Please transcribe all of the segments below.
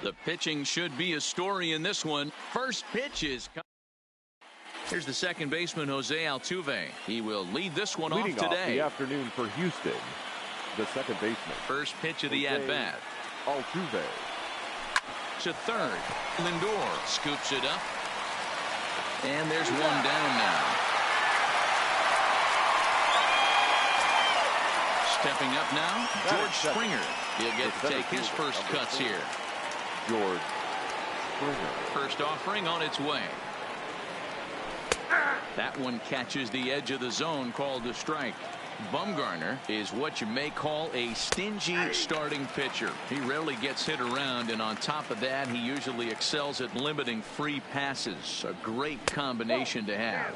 The pitching should be a story in this one. First pitch is. Here's the second baseman, Jose Altuve. He will lead this one Leading off today. Off the afternoon for Houston, the second baseman. First pitch of the at-bat. Altuve. To third. Lindor scoops it up. And there's one down now. Stepping up now, George Springer. He'll get to take his first cuts here. George Springer. First offering on its way. That one catches the edge of the zone, called a strike. Bumgarner is what you may call a stingy starting pitcher. He rarely gets hit around, and on top of that, he usually excels at limiting free passes. A great combination to have.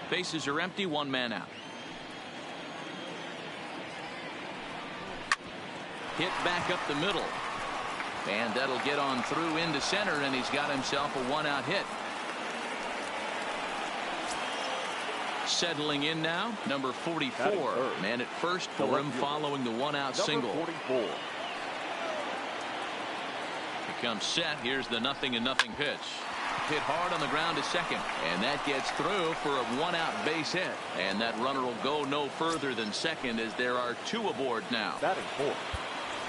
Bases are empty, one man out. Hit back up the middle. And that'll get on through into center, and he's got himself a one-out hit. Settling in now, number 44. Man at first for him following the one-out single. 44. He comes set. Here's the 0-0 pitch. Hit hard on the ground to second, and that gets through for a one-out base hit. And that runner will go no further than second, as there are two aboard now. Batting fourth.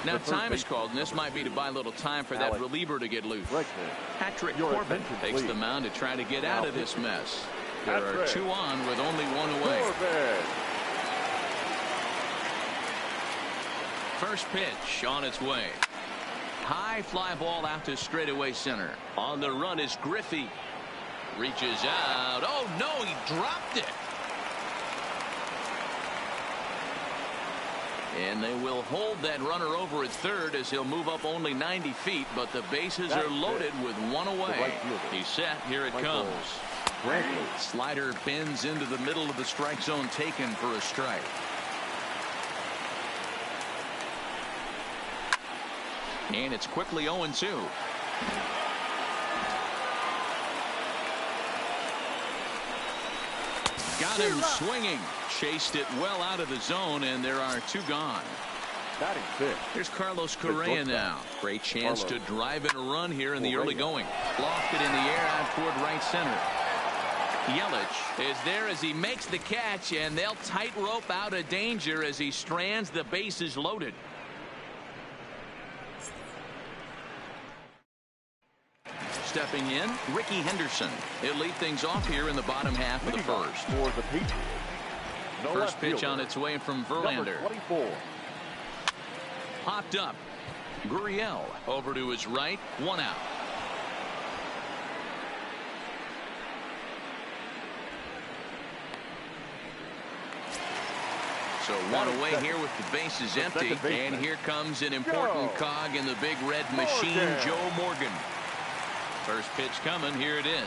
Now time is called, and this might be to buy a little time for that reliever to get loose. Patrick Corbin takes the mound to try to get out of this mess. There are two on with only one away. First pitch on its way. High fly ball out to straightaway center. On the run is Griffey. Reaches out. Oh no, he dropped it. And they will hold that runner over at third, as he'll move up only 90 feet, but the bases are loaded with one away. He's set. Here it comes. Slider bends into the middle of the strike zone, taken for a strike. And it's quickly 0-2. Got him swinging. Chased it well out of the zone, and there are two gone. Here's Carlos Correa now. Great chance to drive in a run here in the early going. Lofted in the air out toward right center. Yelich is there as he makes the catch, and they'll tightrope out of danger as he strands the bases loaded. Stepping in, Ricky Henderson. He'll lead things off here in the bottom half of the first. For the Patriots. No First pitch on its way from Verlander. 24. Popped up. Gurriel over to his right. 1 out. So 1 away here with the bases empty. And here comes an important cog in the big red machine, Joe Morgan. First pitch coming. Here it is.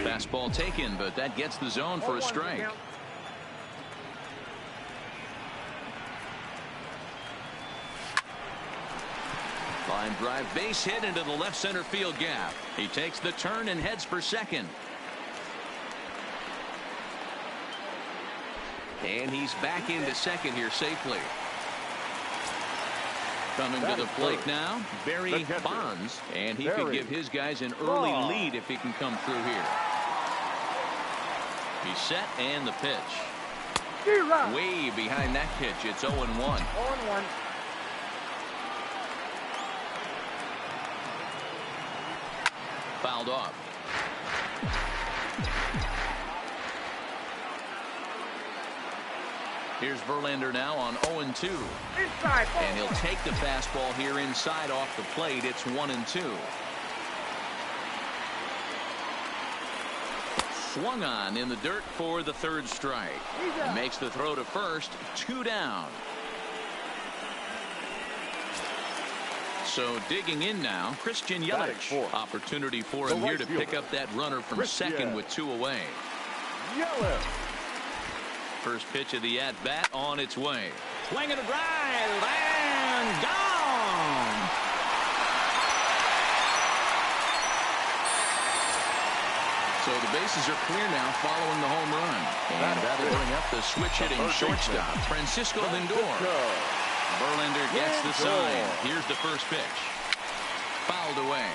Fastball taken, but that gets the zone for a strike. Line drive, base hit into the left center field gap. He takes the turn and heads for second. And he's back into second here safely. Coming to the plate now, Barry Bonds, and he could give his guys an early lead if he can come through here. He's set, and the pitch. Way behind that pitch. It's 0-1. 0-1. Fouled off. Here's Verlander now on 0-2. And he'll take the fastball here inside off the plate. It's 1-2. Swung on in the dirt for the third strike. Makes the throw to first. 2 down. So digging in now, Christian Yelich. Opportunity for him here to pick up that runner from second with 2 away. Yelich. First pitch of the at-bat on its way. Swing and a drive, and gone! So the bases are clear now following the home run. And that'll bring up the switch-hitting shortstop, Francisco Lindor. Verlander gets the sign. Here's the first pitch. Fouled away.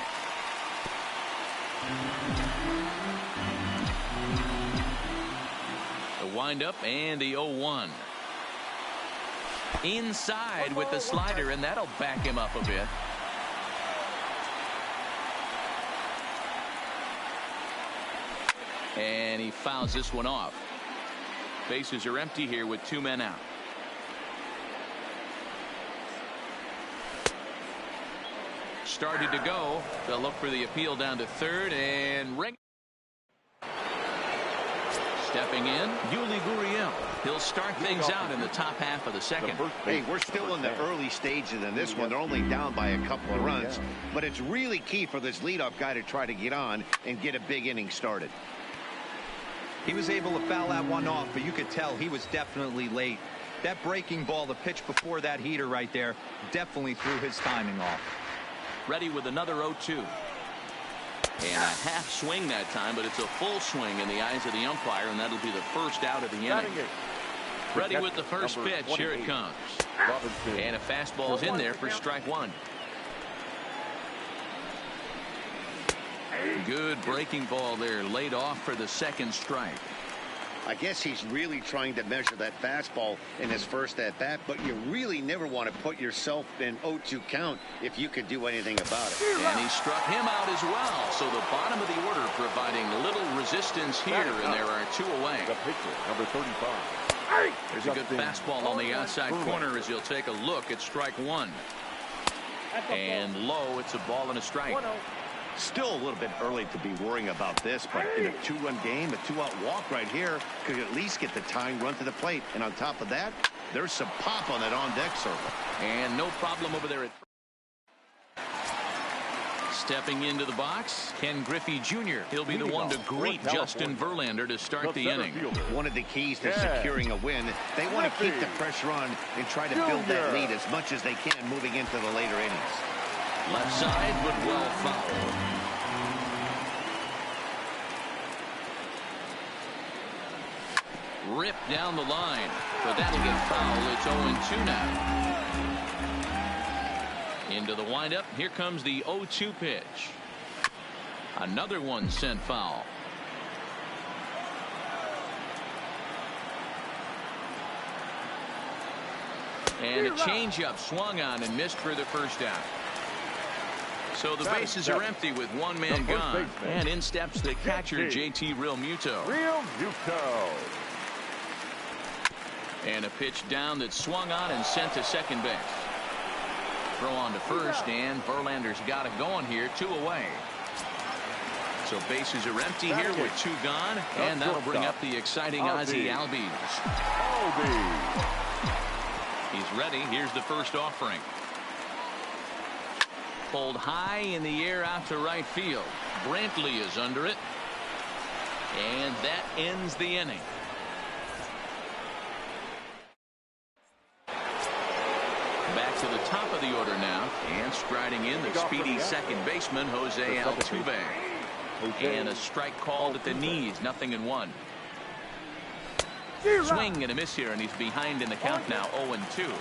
The windup and the 0-1. Inside with the slider, and that'll back him up a bit. And he fouls this one off. Bases are empty here with 2 men out. Started to go. They'll look for the appeal down to third, and ring. Stepping in, Yuli Gurriel. He'll start things out in the top half of the second. Hey, we're still in the early stages in this one. They're only down by a couple of runs, but it's really key for this leadoff guy to try to get on and get a big inning started. He was able to foul that one off, but you could tell he was definitely late. That breaking ball, the pitch before that heater right there, definitely threw his timing off. Ready with another 0-2. And a half swing that time, but it's a full swing in the eyes of the umpire, and that'll be the first out of the inning. Ready with the first pitch. Here it comes. And a fastball's in there for strike 1. Good breaking ball there, laid off for the second strike. I guess he's really trying to measure that fastball in his first at-bat, but you really never want to put yourself in 0-2 count if you could do anything about it. And he struck him out as well. So the bottom of the order providing little resistance here, and there are 2 away. The pitcher, number 35. There's a good fastball on the outside corner as he'll take a look at strike 1. And low, it's a ball and a strike. Still a little bit early to be worrying about this, but in a 2-run game, a 2-out walk right here could at least get the tying run to the plate. And on top of that, there's some pop on that on-deck circle. And no problem over there. Stepping into the box, Ken Griffey Jr. He'll be the one to greet Justin Verlander to start the inning. One of the keys to securing a win, they want to keep the pressure on and try to build that lead as much as they can moving into the later innings. Left side, but well fouled. Ripped down the line, but that'll get fouled. It's 0-2 now. Into the windup. Here comes the 0-2 pitch. Another one sent foul. And a changeup swung on and missed for the first out. So the bases are empty with one man gone. And in steps the catcher, JPmlbtankguy. And a pitch down that swung on and sent to second base. Throw on to first, and Verlander's got it going here, 2 away. So bases are empty here with 2 gone, and that'll bring up the exciting Ozzie Albies. He's ready. Here's the first offering. Pulled high in the air out to right field. Brantley is under it. And that ends the inning. Back to the top of the order now. And striding in the speedy second baseman, Jose Altuve. And a strike called at the knees. 0-1. Swing and a miss here, and he's behind in the count now, 0-2.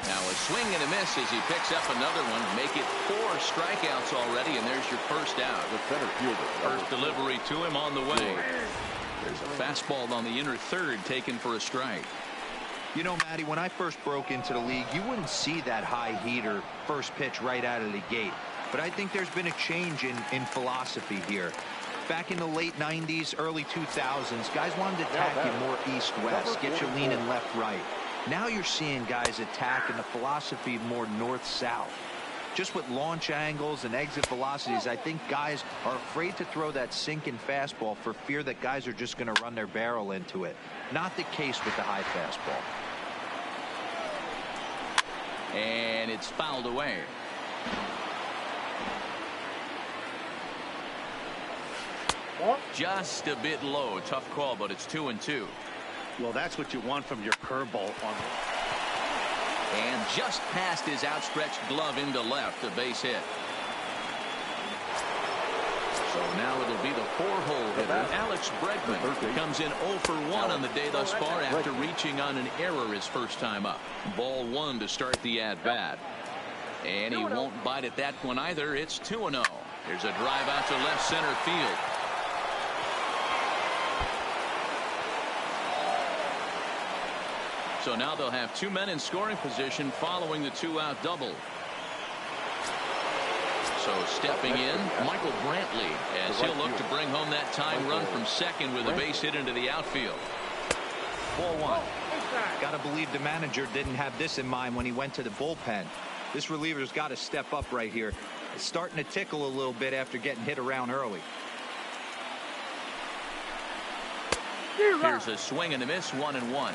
Now a swing and a miss as he picks up another one. Make it 4 strikeouts already, and there's your first out. First delivery to him on the way. There's a fastball on the inner third taken for a strike. You know, Matty, when I first broke into the league, you wouldn't see that high heater first pitch right out of the gate. But I think there's been a change in philosophy here. Back in the late 90s, early 2000s, guys wanted to attack you more east-west, get you leaning left-right. Now you're seeing guys attack in the philosophy more north-south. Just with launch angles and exit velocities, I think guys are afraid to throw that sinking fastball for fear that guys are just going to run their barrel into it. Not the case with the high fastball. And it's fouled away. Just a bit low. Tough call, but it's 2-2. Well, that's what you want from your curveball. And just past his outstretched glove into left, a base hit. So now it'll be the 4-hole hitter, Alex Bregman, who comes in 0 for 1 on the day thus far after reaching on an error his first time up. Ball 1 to start the at-bat. And he won't bite at that one either. It's 2-0. There's a drive out to left center field. So now they'll have 2 men in scoring position following the 2-out double. So stepping in, Michael Brantley, as he'll look to bring home that tying run from second with a base hit into the outfield. Ball 1. Got to believe the manager didn't have this in mind when he went to the bullpen. This reliever's got to step up right here. It's starting to tickle a little bit after getting hit around early. Here's a swing and a miss, 1-1.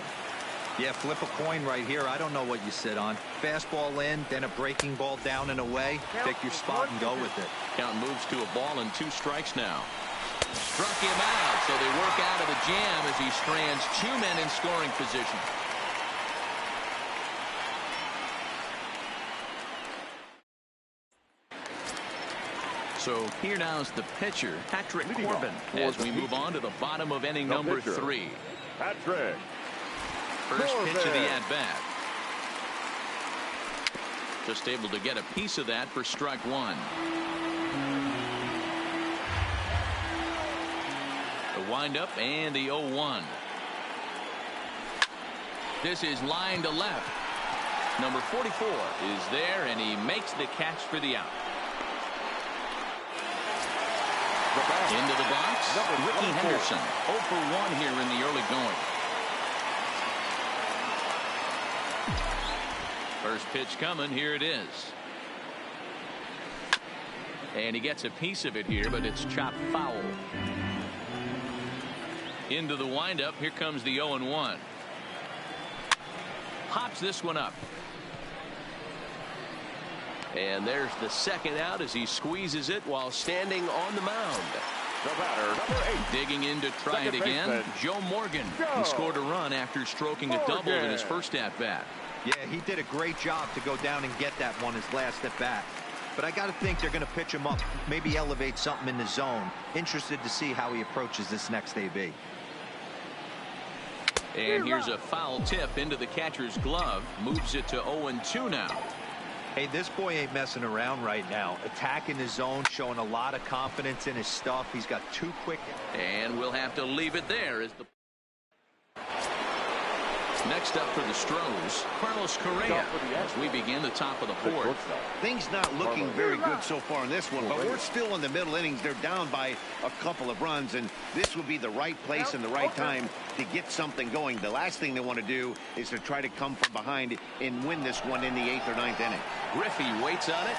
Yeah, flip a coin right here. I don't know what you sit on. Fastball in, then a breaking ball down and away. Pick your spot and go with it. Count moves to a ball and 2 strikes now. Struck him out, so they work out of the jam as he strands 2 men in scoring position. So here now is the pitcher, Patrick Corbin, as we move on to the bottom of inning number 3. Patrick. First pitch of the at-bat. Just able to get a piece of that for strike 1. The windup and the 0-1. This is line to left. Number 44 is there, and he makes the catch for the out. Into the box, Ricky Henderson. 0 for 1 here in the early going. First pitch coming. Here it is. And he gets a piece of it here, but it's chopped foul. Into the windup. Here comes the 0-1. Hops this one up. And there's the second out as he squeezes it while standing on the mound. The batter, number 8. Digging in to try it again, Joe Morgan. He scored a run after stroking a double in his first at-bat. Yeah, he did a great job to go down and get that one his last at-bat. But I got to think they're going to pitch him up, maybe elevate something in the zone. Interested to see how he approaches this next AB. And here's a foul tip into the catcher's glove. Moves it to 0-2 now. Hey, this boy ain't messing around right now. Attacking his zone, showing a lot of confidence in his stuff. He's got 2 quick. And we'll have to leave it there as the Next up for the Stros, Carlos Correa, as we begin the top of the fourth. Things not looking very good so far in this one, but we're still in the middle innings. They're down by a couple of runs, and this would be the right place and the right time to get something going. The last thing they want to do is to try to come from behind and win this one in the 8th or 9th inning. Griffey waits on it.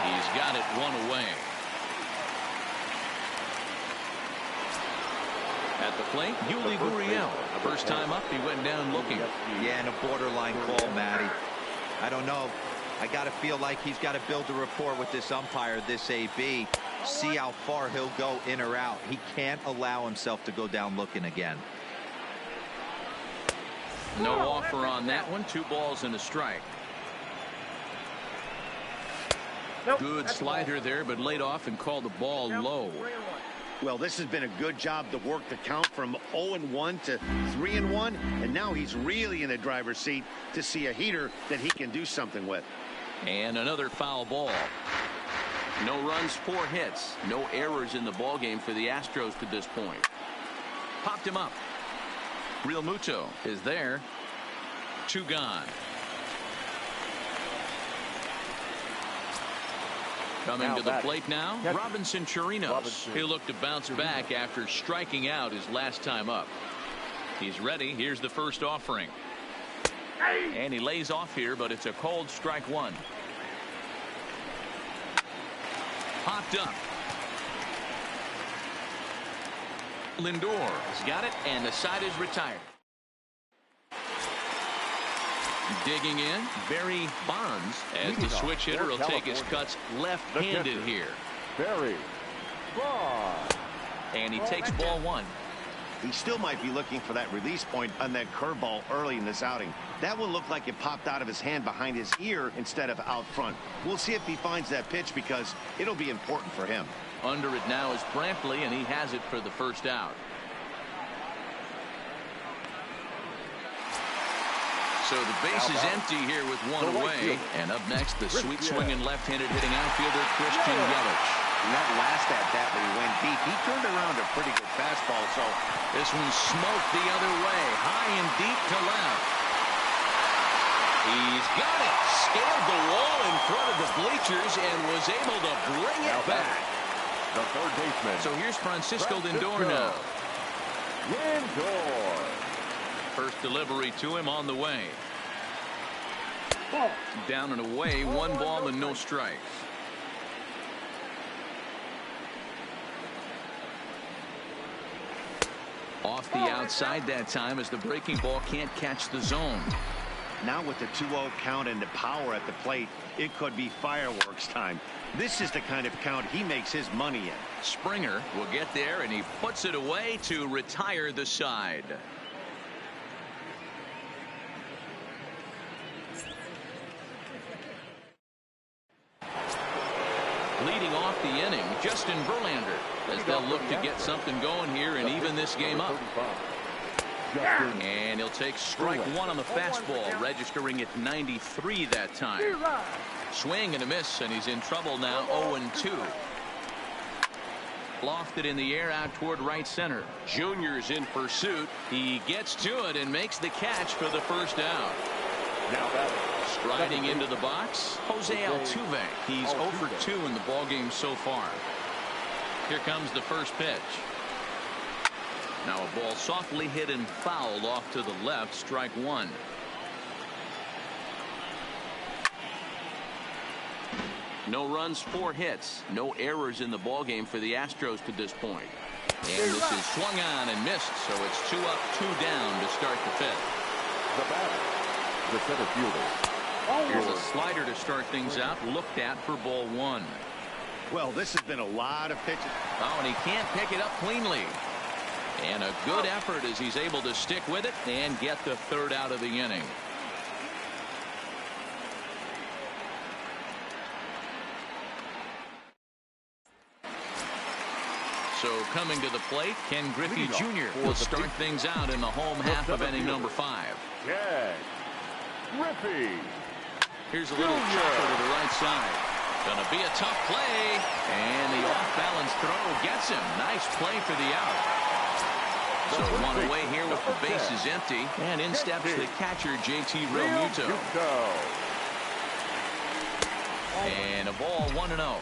He's got it one away. At the plate, Yuli Gurriel. First time up, he went down looking. Yeah, and a borderline call, Matty. I don't know. I got to feel like he's got to build a rapport with this umpire, this AB. See how far he'll go in or out. He can't allow himself to go down looking again. No offer on that one. 2 balls and a strike. Good slider there, but laid off and called the ball low. Well, this has been a good job to work the count from 0-1 to 3-1, and now he's really in the driver's seat to see a heater that he can do something with. And another foul ball. No runs, 4 hits. No errors in the ballgame for the Astros to this point. Popped him up. Real Muto is there. 2 gone. Coming to the plate now, Robinson Chirinos. He'll look to bounce back after striking out his last time up. He's ready. Here's the first offering. And he lays off here, but it's a cold strike 1. Popped up. Lindor's got it, and the side is retired. Digging in, Barry Bonds, as the switch hitter will take his cuts left-handed here. Barry Bonds. And he takes ball 1. He still might be looking for that release point on that curveball early in this outing. That one looked like it popped out of his hand behind his ear instead of out front. We'll see if he finds that pitch because it'll be important for him. Under it now is Brantley, and he has it for the first out. So the base is empty here with 1 away. And up next, the sweet swinging left-handed hitting outfielder, Christian Yelich. And that last at-bat when he went deep, he turned around a pretty good fastball. So this one smoked the other way, high and deep to left. He's got it. Scaled the wall in front of the bleachers and was able to bring it back. The third baseman. So here's Francisco Lindor now. Lindor. First delivery to him on the way. Down and away, 1 ball and no strikes. Off the outside that time as the breaking ball can't catch the zone. Now with the 2-0 count and the power at the plate, it could be fireworks time. This is the kind of count he makes his money in. Springer will get there, and he puts it away to retire the side. Leading off the inning, Justin Verlander, as they'll look to get something going here and even this game up. And he'll take strike 1 on the fastball, registering at 93 that time. Swing and a miss, and he's in trouble now, 0-2. Lofted in the air out toward right center. Junior's in pursuit. He gets to it and makes the catch for the first out. Now Striding into the box, Jose Altuve. He's 0 for 2 in the ballgame so far. Here comes the first pitch. Now a ball softly hit and fouled off to the left, strike 1. No runs, 4 hits. No errors in the ballgame for the Astros to this point. And this is swung on and missed, so it's 2 up, 2 down to start the 5th. the batter, the center fielder. Here's a slider to start things out, looked at for ball 1. Well, this has been a lot of pitches. Oh, and he can't pick it up cleanly. And a good effort as he's able to stick with it and get the 3rd out of the inning. So coming to the plate, Ken Griffey Jr. will start things out in the home half of inning number 5. Ken Griffey. Here's a little chopper to the right side. Gonna be a tough play. And the off-balance throw gets him. Nice play for the out. So one away here with the bases empty. And in steps the catcher, JPmlbtankguy. And a ball 1-0.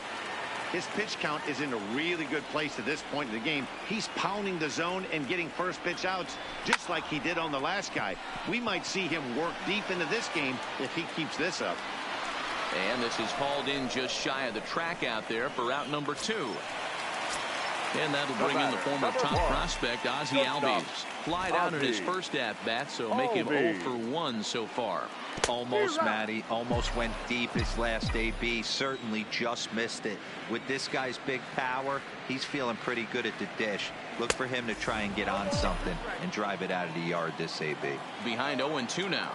His pitch count is in a really good place at this point in the game. He's pounding the zone and getting first pitch outs just like he did on the last guy. We might see him work deep into this game if he keeps this up. And this is hauled in just shy of the track out there for out number 2. And that'll bring in the former top prospect, Ozzie Albies. Flied out in his first at-bat, so make him 0 for 1 so far. Almost, Matty. Almost went deep his last AB. Certainly just missed it. With this guy's big power, he's feeling pretty good at the dish. Look for him to try and get on something and drive it out of the yard this AB. Behind 0-2 now.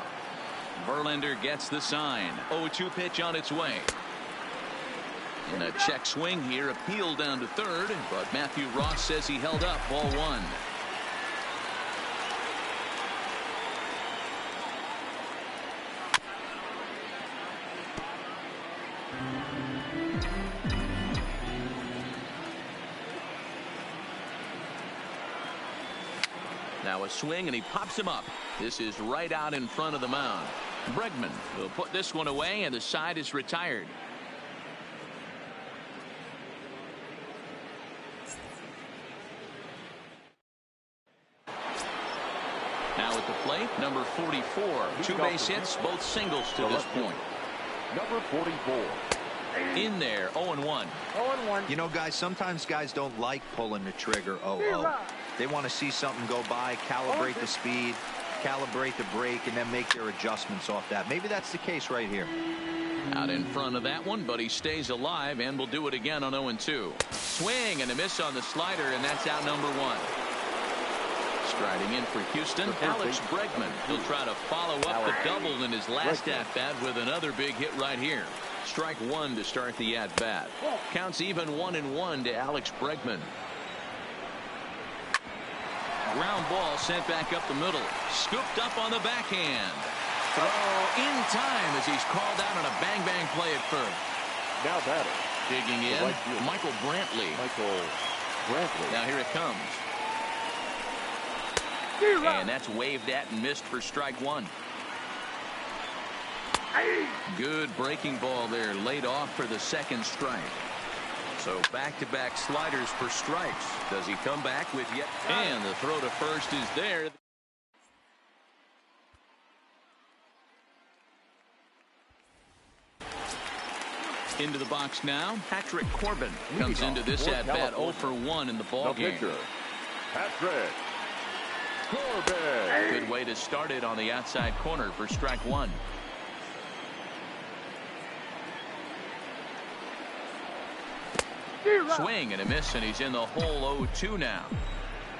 Verlander gets the sign. 0-2 pitch on its way. And a check swing here, appeal down to third, but Matthew Ross says he held up, ball 1. Now a swing, and he pops him up. This is right out in front of the mound. Bregman will put this one away, and the side is retired. Now at the plate, number 44. 2 base hits, both singles to this point. Number 44. In there, 0-1. You know, guys, sometimes guys don't like pulling the trigger 0-0. They want to see something go by, calibrate the speed, calibrate the brake, and then make their adjustments off that. Maybe that's the case right here. Out in front of that one, but he stays alive and will do it again on 0-2. Swing and a miss on the slider, and that's out number 1. Striding in for Houston, Alex Bregman. He'll try to follow up the double in his last at-bat with another big hit right here. Strike 1 to start the at-bat. Counts even 1-1 to Alex Bregman. Ground ball sent back up the middle. Scooped up on the backhand. Throw in time as he's called out on a bang-bang play at first. Now batter. Digging in, Michael Brantley. Now here it comes. And that's waved at and missed for strike 1. Good breaking ball there, laid off for the second strike. So back-to-back sliders for strikes. Does he come back with yet? And the throw to first is there. Into the box now, Patrick Corbin comes into this at-bat 0 for 1 in the ball game. Patrick Corbin. Good way to start it on the outside corner for strike 1. Swing and a miss, and he's in the hole 0-2 now.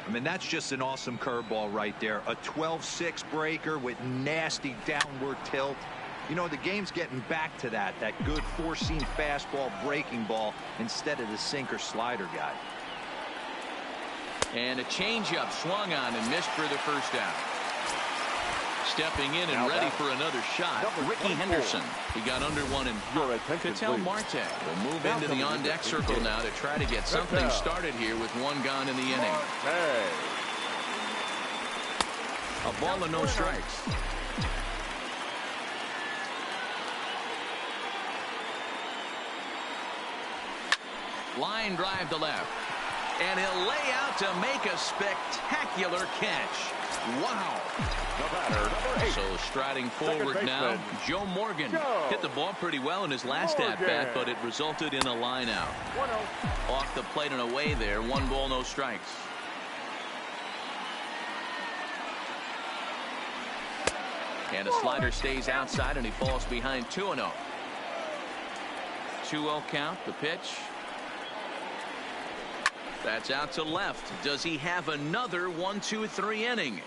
I mean, that's just an awesome curveball right there. A 12-6 breaker with nasty downward tilt. You know, the game's getting back to that good four-seam fastball breaking ball instead of the sinker slider guy. And a changeup swung on and missed for the first out. Stepping in and ready for another shot, Ricky Henderson. He got under one and Ketel Marte will move into the on-deck circle now to try to get something started here with 1 gone in the inning. A ball and no strikes. Line drive to left. And he'll lay out to make a spectacular catch. Wow. So striding forward now, Joe Morgan hit the ball pretty well in his last at-bat, but it resulted in a line out. Off the plate and away there, 1 ball, no strikes. And a slider stays outside, and he falls behind 2-0. 2-0 count, the pitch. That's out to left. Does he have another 1-2-3 inning?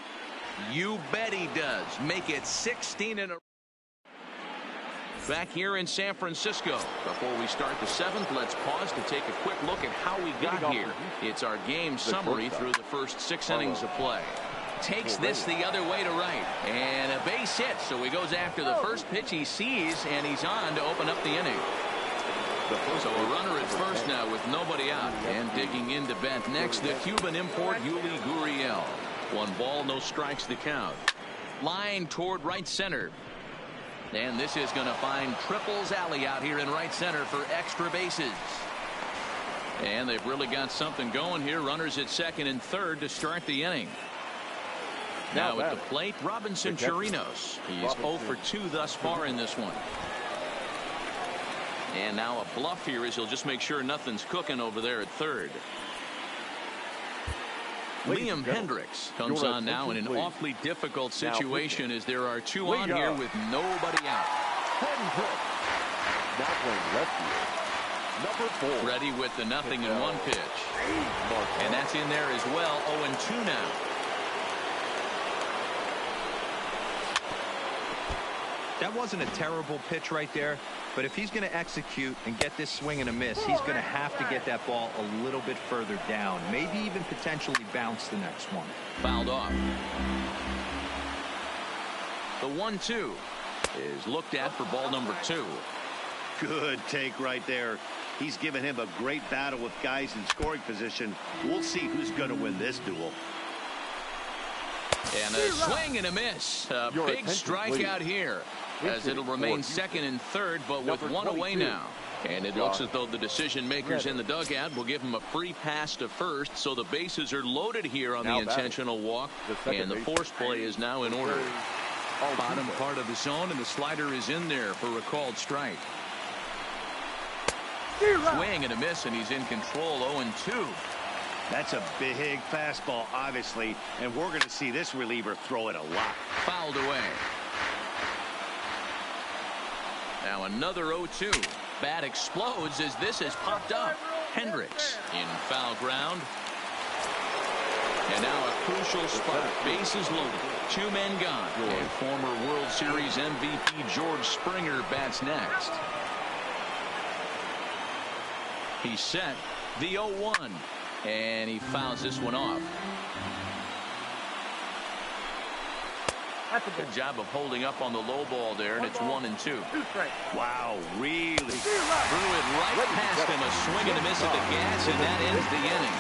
You bet he does. Make it 16 in a row. Back here in San Francisco. Before we start the 7th, let's pause to take a quick look at how we got here. It's our game summary through the first 6 innings of play. Takes this the other way to right. And a base hit. So he goes after the first pitch he sees, and he's on to open up the inning. So a runner at first now with nobody out. And digging in to bat next, the Cuban import, Yuli Gurriel. One ball, no strikes the count. Line toward right center. And this is going to find Triples Alley out here in right center for extra bases. And they've really got something going here. Runners at second and third to start the inning. Now at the plate, Robinson Chirinos. He's 0 for 2 thus far in this one. And now a bluff here as he'll just make sure nothing's cooking over there at third. Liam Hendricks comes on now in an awfully difficult situation as there are 2 on here with nobody out. Now playing left field. Number 4. Ready with the 0-1 pitch. And that's in there as well. 0-2 now. That wasn't a terrible pitch right there, but if he's going to execute and get this swing and a miss, he's going to have to get that ball a little bit further down, maybe even potentially bounce the next one. Fouled off. The 1-2 is looked at for ball number 2. Good take right there. He's given him a great battle with guys in scoring position. We'll see who's going to win this duel. And a swing and a miss. A big strikeout here as it'll remain second and third, but with 1 away now. And it looks as though the decision makers in the dugout will give him a free pass to first, so the bases are loaded here on the intentional walk, and the force play is now in order. Bottom part of the zone, and the slider is in there for a called strike. Swing and a miss, and he's in control. 0-2. That's a big fastball, obviously, and we're going to see this reliever throw it a lot. Fouled away. Now another 0-2. Bat explodes as this has popped up. Hendricks in foul ground. And now a crucial spot. Bases loaded. 2 men gone. And former World Series MVP George Springer bats next. He's set. The 0-1. And he fouls this one off. Good job of holding up on the low ball there, and it's 1-2. Wow, really threw it right past him. A swing and a miss at the gas, and that ends the inning.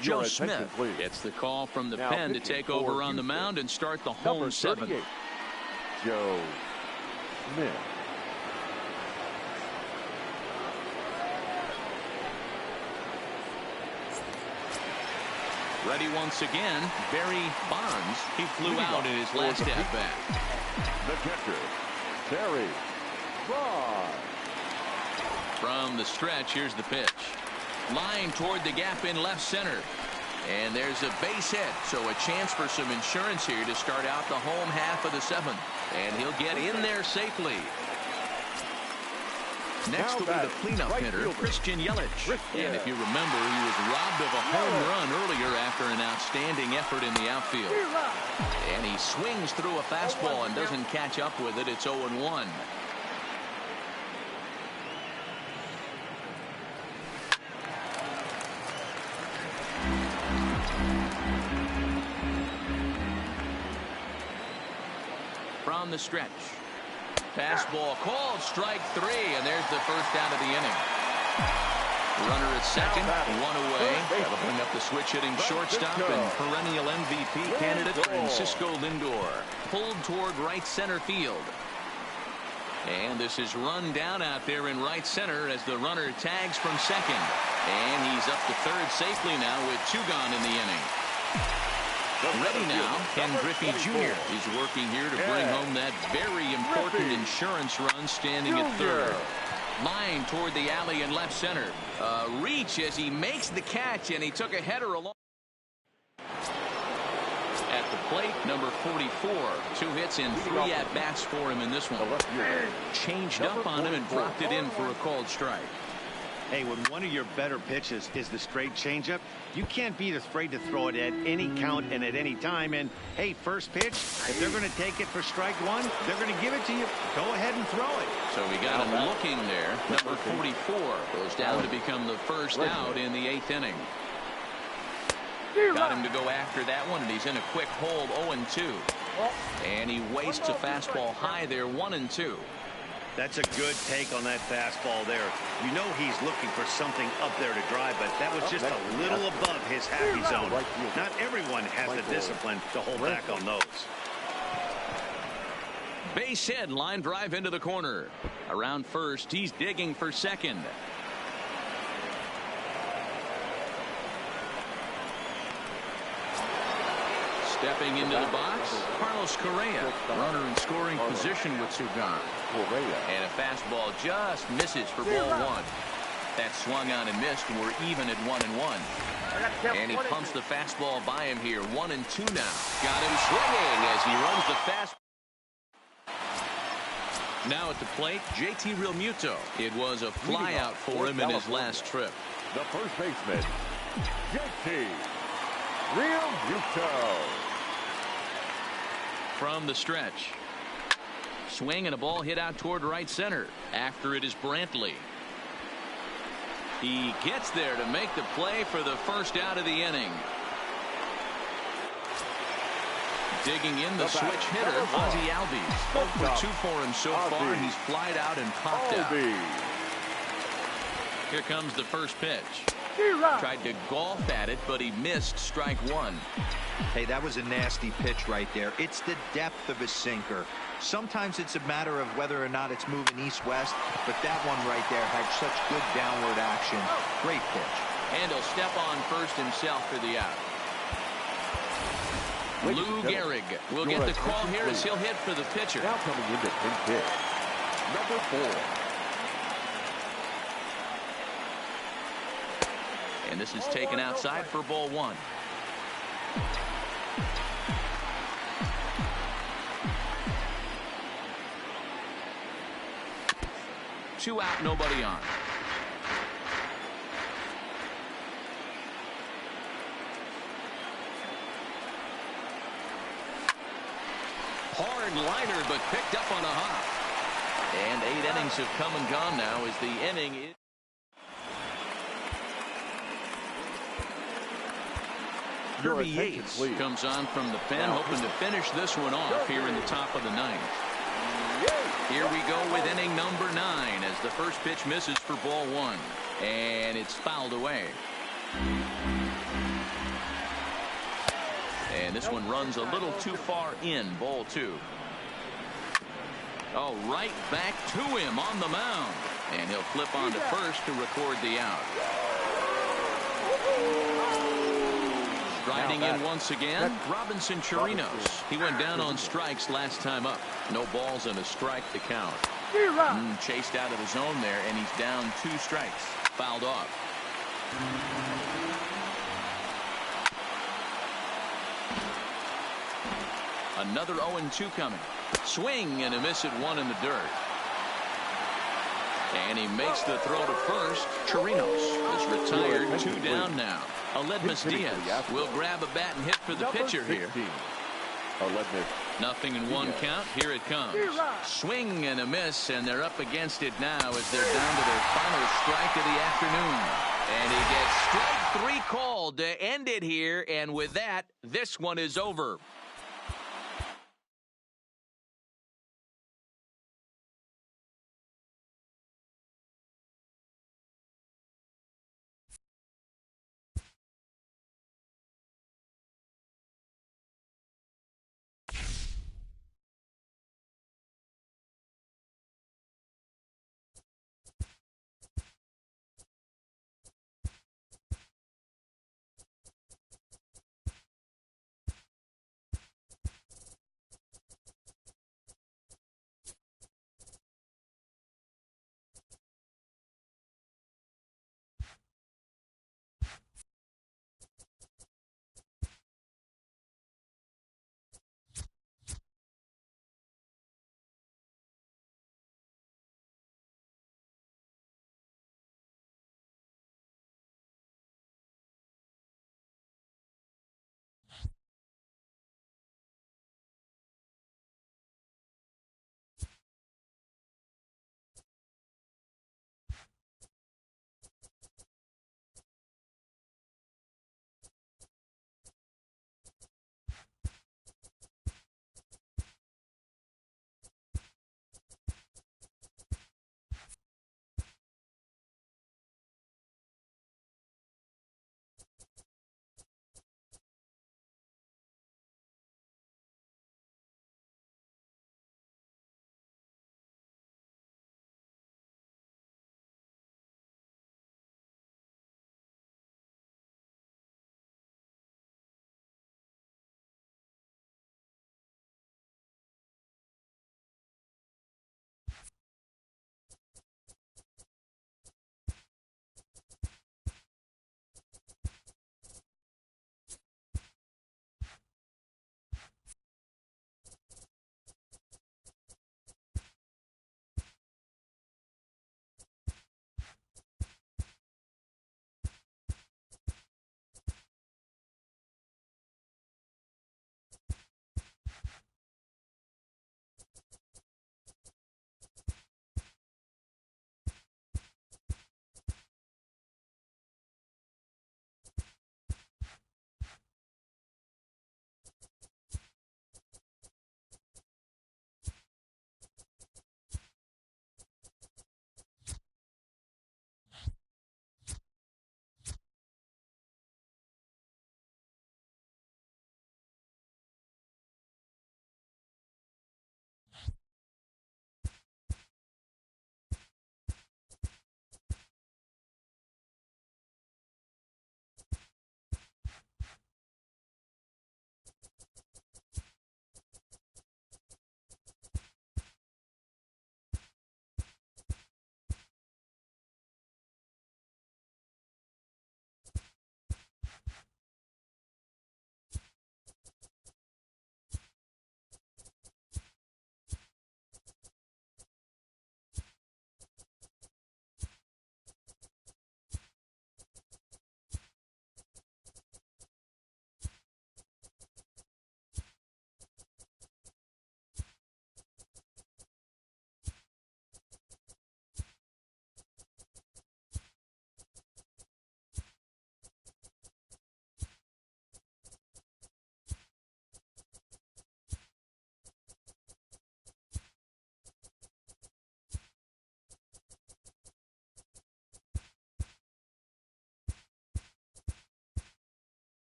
Joe Smith gets the call from the pen to take over on the mound and start the home 7th. Joe Smith. Ready once again, Barry Bonds. He flew out in his last at-bat. The catcher, Barry Bonds. From the stretch, here's the pitch. Line toward the gap in left center. And there's a base hit, so a chance for some insurance here to start out the home half of the 7th. And he'll get in there safely. Next will be the cleanup hitter, Christian Yelich. And if you remember, he was robbed of a home run earlier after an outstanding effort in the outfield. And he swings through a fastball and doesn't catch up with it. It's 0-1. From the stretch. Fastball called, strike 3, and there's the first out of the inning. Runner at second, 1 away. That'll bring up the switch-hitting shortstop and perennial MVP candidate Francisco Lindor. Pulled toward right center field. And this is run down out there in right center as the runner tags from second. And he's up to third safely now with 2 gone in the inning. Ready now, Ken Griffey Jr. is working here to bring home that very important insurance run, standing at third. Line toward the alley in left center. Reach as he makes the catch, and he took a header along. At the plate, number 44. 2 hits and 3 at-bats for him in this one. Changed up on him and dropped it in for a called strike. Hey, when one of your better pitches is the straight changeup, you can't be afraid to throw it at any count and at any time. And, hey, first pitch, if they're going to take it for strike 1, they're going to give it to you. Go ahead and throw it. So we got him looking there. Number 44 goes down to become the first out in the 8th inning. Got him to go after that one, and he's in a quick hold, 0-2. And he wastes a fastball high there, 1-2. That's a good take on that fastball there. You know he's looking for something up there to drive, but that was just a little above his happy zone. Not everyone has the discipline to hold back on those. Base hit, line drive into the corner. Around first, he's digging for second. Stepping into the box, Carlos Correa, runner in scoring position with Sugan. And a fastball just misses for ball one. That swung on and missed, and we're even at 1-1. And he pumps the fastball by him here, 1-2 now. Got him swinging as he runs the fastball. Now at the plate, JT Realmuto. It was a flyout for him in his last trip. The first baseman, JT Realmuto. From the stretch. Swing and a ball hit out toward right center. After it is Brantley. He gets there to make the play for the first out of the inning. Digging in the switch hitter, Ozzie Albies. 0 for 2 for him so far. He's flied out and popped out. Here comes the first pitch. Tried to golf at it, but he missed strike one. Hey, that was a nasty pitch right there. It's the depth of his sinker. Sometimes it's a matter of whether or not it's moving east-west, but that one right there had such good downward action. Great pitch. And he'll step on first himself for the out. Lou Gehrig will get the call here as he'll hit for the pitcher. Now coming into pinch hit, number 4. And this is taken outside for ball one. Two out, nobody on. Hard liner, but picked up on a hop. And 8 innings have come and gone now as the inning is. Kirby Yates comes on from the pen, hoping to finish this one off here in the top of the ninth. Here we go with inning number 9 as the first pitch misses for ball one. And it's fouled away. And this one runs a little too far in, ball 2. Oh, right back to him on the mound. And he'll flip on to first to record the out. Striding in once again, Robinson Chirinos. He went down on strikes last time up. No balls and a strike to count. Chased out of the zone there, and he's down 2 strikes. Fouled off. Another 0-2 coming. Swing and a miss at 1 in the dirt. And he makes the throw to first. Chirinos is retired. 2 down now. Aledmus Diaz will grab a bat and hit for the pitcher here. Nothing in 1 count. Here it comes. Swing and a miss, and they're up against it now as they're down to their final strike of the afternoon. And he gets strike 3 called to end it here, and with that, this one is over.